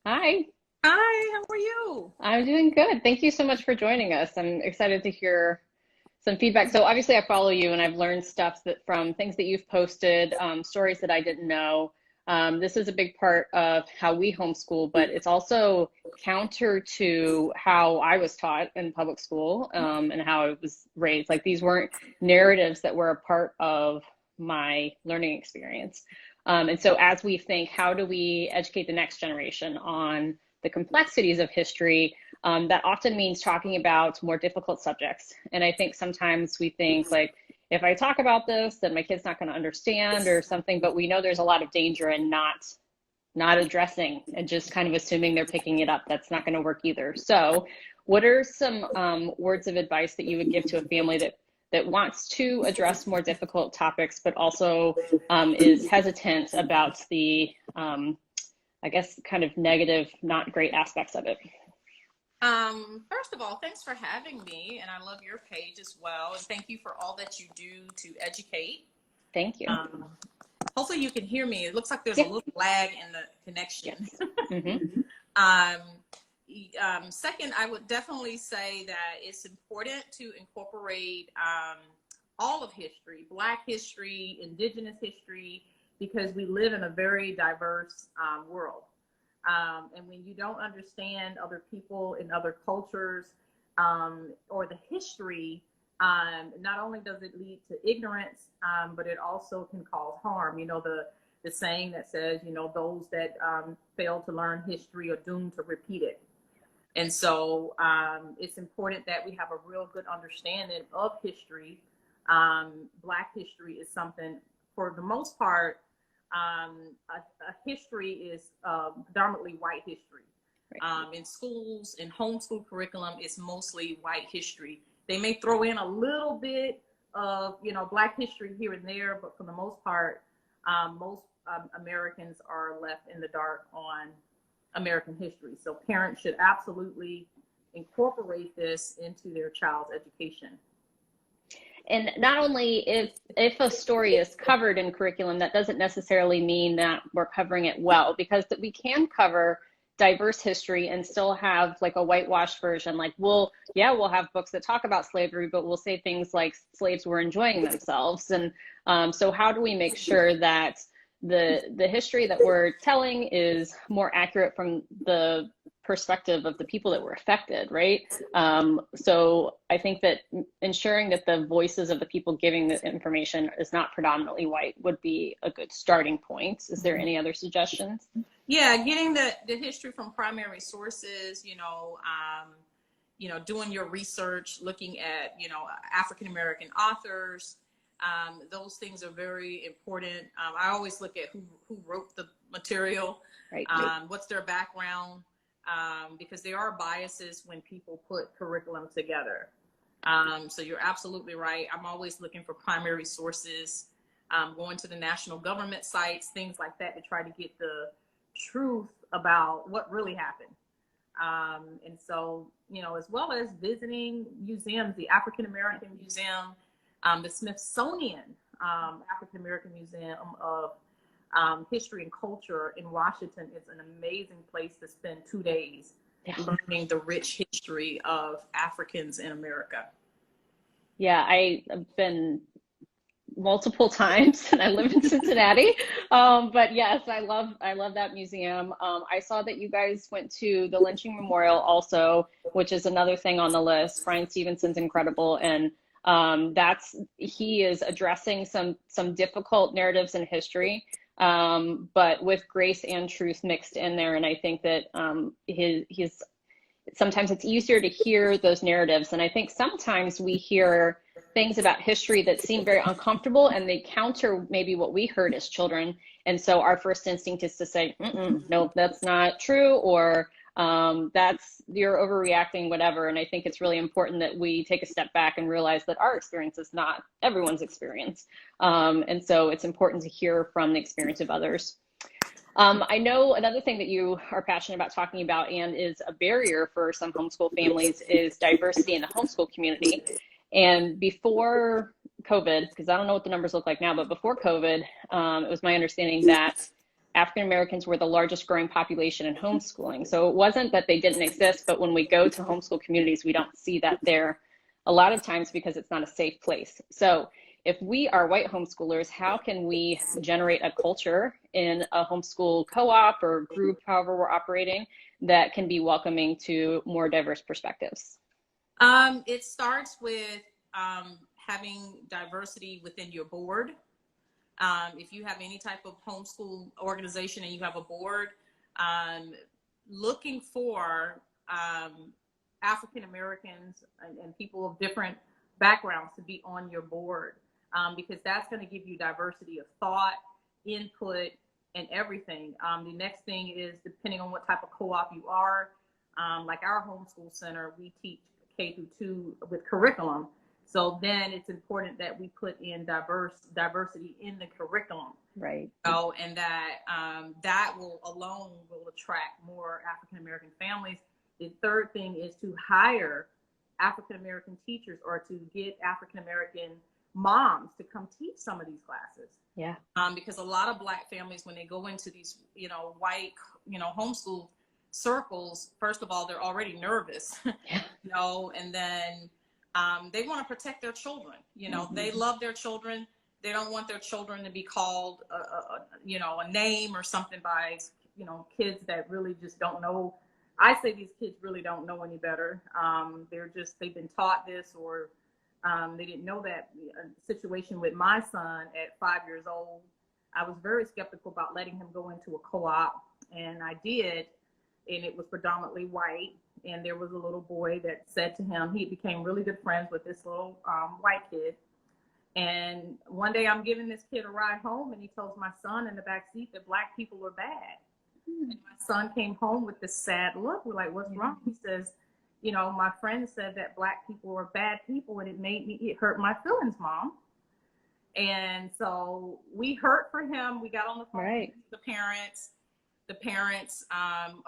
Hi, Hi, how are you? I'm doing good. Thank you so much for joining us. I'm excited to hear some feedback. So obviously I follow you and I've learned stuff that from things that you've posted, stories that I didn't know. This is a big part of how we homeschool, but it's also counter to how I was taught in public school, and how I was raised. Like these weren't narratives that were a part of my learning experience. And so as we think, how do we educate the next generation on the complexities of history? That often means talking about more difficult subjects. And I think sometimes we think like, if I talk about this, then my kid's not going to understand or something, but we know there's a lot of danger in not addressing and just kind of assuming they're picking it up. That's not going to work either. So what are some words of advice that you would give to a family that wants to address more difficult topics, but also is hesitant about the, I guess, kind of negative, not great aspects of it? First of all, thanks for having me, and I love your page as well. And thank you for all that you do to educate. Thank you. Um, Hopefully, you can hear me. It looks like there's a Yeah. little lag in the connection. Yes. Mm-hmm. um, Second, I would definitely say that it's important to incorporate all of history, Black history, Indigenous history, because we live in a very diverse world. And when you don't understand other people in other cultures or the history, not only does it lead to ignorance, but it also can cause harm. You know, the saying that says, you know, those that fail to learn history are doomed to repeat it. And so it's important that we have a real good understanding of history. Black history is something, for the most part, a history is predominantly white history. Right. In schools, in homeschool curriculum, it's mostly white history. They may throw in a little bit of, you know, Black history here and there, but for the most part, most Americans are left in the dark on American history. So parents should absolutely incorporate this into their child's education. And not only if a story is covered in curriculum, that doesn't necessarily mean that we're covering it well, because that we can cover diverse history and still have like a whitewashed version. Like we'll have books that talk about slavery, but we'll say things like slaves were enjoying themselves. And so how do we make sure that the history that we're telling is more accurate from the perspective of the people that were affected, right? So I think that ensuring that the voices of the people giving the information is not predominantly white would be a good starting point. Is there any other suggestions? Yeah, getting the history from primary sources, doing your research, looking at, African American authors. Those things are very important. I always look at who wrote the material, Right. what's their background, because there are biases when people put curriculum together. So you're absolutely right. I'm always looking for primary sources, going to the national government sites, things like that, to try to get the truth about what really happened. And so, as well as visiting museums, the African American Museum, the Smithsonian African American Museum of History and Culture in Washington is an amazing place to spend 2 days learning the rich history of Africans in America. Yeah, I've been multiple times and I live in Cincinnati. But yes, I love that museum. I saw that you guys went to the lynching memorial also, which is another thing on the list. Brian Stevenson's incredible, and he is addressing some difficult narratives in history, but with grace and truth mixed in there. And I think that his sometimes it's easier to hear those narratives. And I think sometimes we hear things about history that seem very uncomfortable and they counter maybe what we heard as children. And so our first instinct is to say, no, that's not true, or you're overreacting, whatever. And I think it's really important that we take a step back and realize that our experience is not everyone's experience. And so it's important to hear from the experience of others. I know another thing that you are passionate about talking about and is a barrier for some homeschool families is diversity in the homeschool community. And before COVID, because I don't know what the numbers look like now, but before COVID, it was my understanding that African Americans were the largest growing population in homeschooling. So it wasn't that they didn't exist, but when we go to homeschool communities, we don't see that there a lot of times because it's not a safe place. So if we are white homeschoolers, how can we generate a culture in a homeschool co-op or group, however we're operating, that can be welcoming to more diverse perspectives? It starts with having diversity within your board. If you have any type of homeschool organization and you have a board, looking for African Americans and people of different backgrounds to be on your board, because that's going to give you diversity of thought, input, and everything. The next thing is, depending on what type of co-op you are, like our homeschool center, we teach K through 2 with curriculum. So then it's important that we put in diversity in the curriculum. Right. So, and that will alone will attract more African American families. The third thing is to hire African American teachers, or to get African American moms to come teach some of these classes. Yeah. Because a lot of Black families, when they go into these, white, homeschool circles, first of all, they're already nervous, Yeah. and then they want to protect their children. They love their children. They don't want their children to be called, a name or something by, kids that really just don't know. I say these kids really don't know any better. They've been taught this, or they didn't know that. Situation with my son at 5 years old, I was very skeptical about letting him go into a co-op, and I did, and it was predominantly white. And there was a little boy that said to him, he became really good friends with this little white kid. And one day I'm giving this kid a ride home, and he tells my son in the back seat that Black people are bad. And my son came home with this sad look. We're like, what's wrong? He says, my friend said that Black people are bad people, and it hurt my feelings, Mom. And so we hurt for him. We got on the phone with the parents. The parents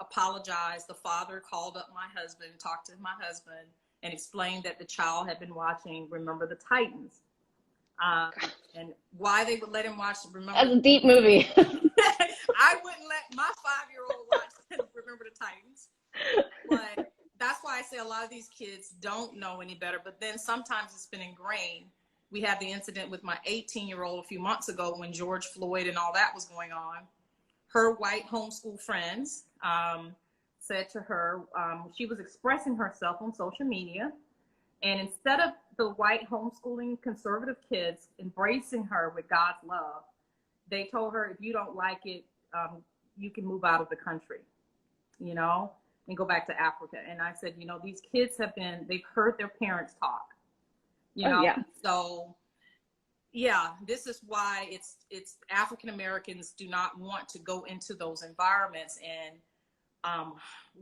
apologized. The father called up my husband, talked to my husband, and explained that the child had been watching Remember the Titans. And why they would let him watch Remember. That's a deep movie. I wouldn't let my 5-year-old watch Remember the Titans. But that's why I say a lot of these kids don't know any better. But then sometimes it's been ingrained. We had the incident with my 18-year-old a few months ago when George Floyd and all that was going on. Her white homeschool friends said to her, she was expressing herself on social media, and instead of the white homeschooling conservative kids embracing her with God's love, they told her, if you don't like it, you can move out of the country, and go back to Africa. And I said, these kids they've heard their parents talk, So yeah, this is why it's African Americans do not want to go into those environments. And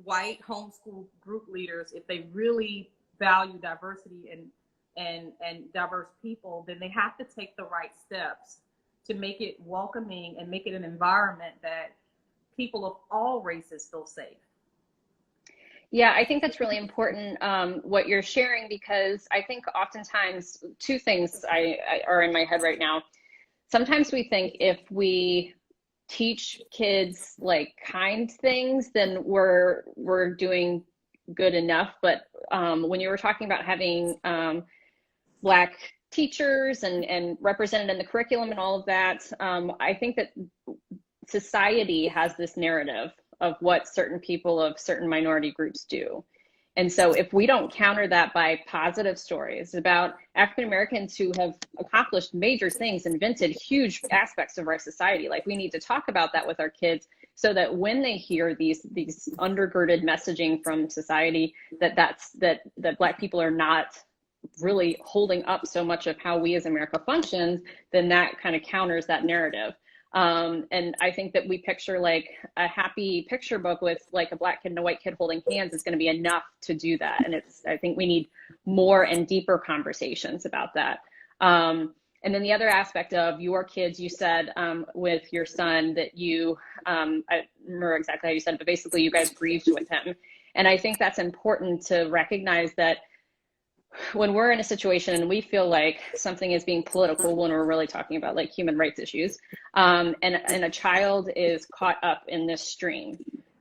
white homeschool group leaders, if they really value diversity and diverse people, then they have to take the right steps to make it welcoming and make it an environment that people of all races feel safe. Yeah, I think that's really important, what you're sharing, because I think oftentimes two things are in my head right now. Sometimes we think if we teach kids like kind things, then we're doing good enough. But when you were talking about having Black teachers and represented in the curriculum and all of that, I think that society has this narrative of what certain people of certain minority groups do. And so if we don't counter that by positive stories about African Americans who have accomplished major things, invented huge aspects of our society, like we need to talk about that with our kids, so that when they hear these undergirded messaging from society that Black people are not really holding up so much of how we as America functions, then that kind of counters that narrative. And I think that we picture like a happy picture book with like a Black kid and a white kid holding hands is going to be enough to do that. And I think we need more and deeper conversations about that. And then the other aspect of your kids, you said with your son that you, I don't remember exactly how you said it, but basically you guys grieved with him. And I think that's important to recognize that when we're in a situation and we feel like something is being political when we're really talking about like human rights issues, and a child is caught up in this stream,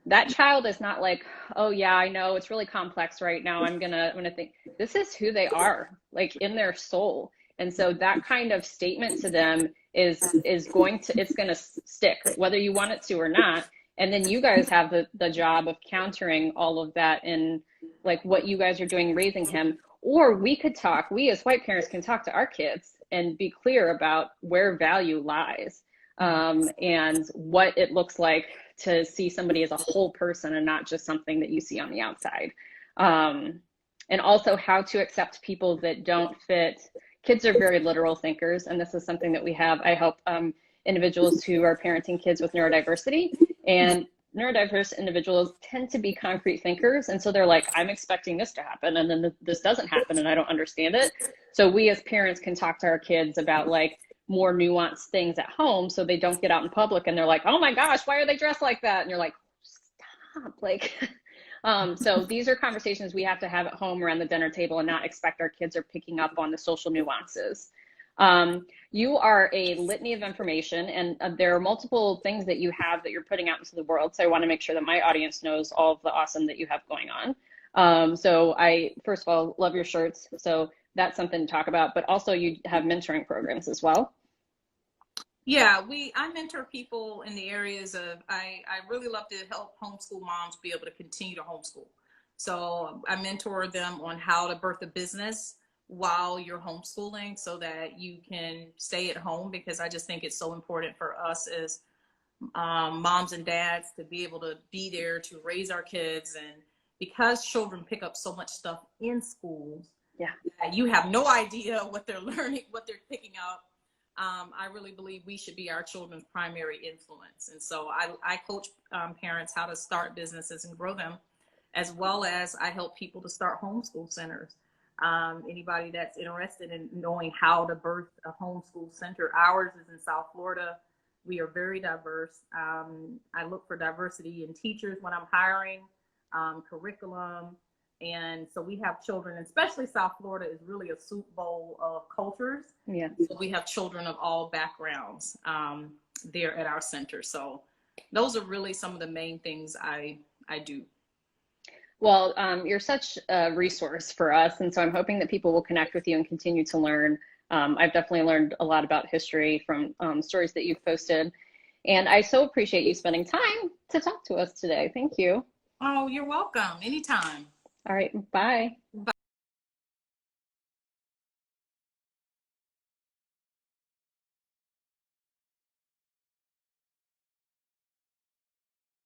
that child is not like, oh yeah, I know it's really complex right now. I'm gonna think this is who they are, like in their soul. And so that kind of statement to them is going to, it's gonna stick whether you want it to or not. And then you guys have the job of countering all of that in like what you guys are doing raising him. Or we could talk, we as white parents can talk to our kids and be clear about where value lies, and what it looks like to see somebody as a whole person and not just something that you see on the outside. And also how to accept people that don't fit. Kids are very literal thinkers, and this is something that we have. I help individuals who are parenting kids with neurodiversity, and neurodiverse individuals tend to be concrete thinkers. And so they're like, I'm expecting this to happen, and then this doesn't happen, and I don't understand it. So we as parents can talk to our kids about like more nuanced things at home so they don't get out in public and they're like, oh my gosh, why are they dressed like that? And you're like, stop. Like, so these are conversations we have to have at home around the dinner table and not expect our kids are picking up on the social nuances. You are a litany of information, and there are multiple things that you have that you're putting out into the world. So I want to make sure that my audience knows all of the awesome that you have going on. So I, first of all, love your shirts. So that's something to talk about, but also you have mentoring programs as well. Yeah, I mentor people in the areas of, I really love to help homeschool moms be able to continue to homeschool. So I mentor them on how to birth a business while you're homeschooling so that you can stay at home, because I just think it's so important for us as moms and dads to be able to be there to raise our kids. And because children pick up so much stuff in schools, yeah, you have no idea what they're learning, what they're picking up. I really believe we should be our children's primary influence. And so I coach parents how to start businesses and grow them, as well as I help people to start homeschool centers. Anybody that's interested in knowing how to birth a homeschool center. Ours is in South Florida. We are very diverse. I look for diversity in teachers when I'm hiring, curriculum. And so we have children, especially South Florida is really a soup bowl of cultures. Yeah. So we have children of all backgrounds there at our center. So those are really some of the main things I do. Well, you're such a resource for us. And so I'm hoping that people will connect with you and continue to learn. I've definitely learned a lot about history from stories that you've posted. And I so appreciate you spending time to talk to us today. Thank you. Oh, you're welcome. Anytime. All right. Bye. Bye.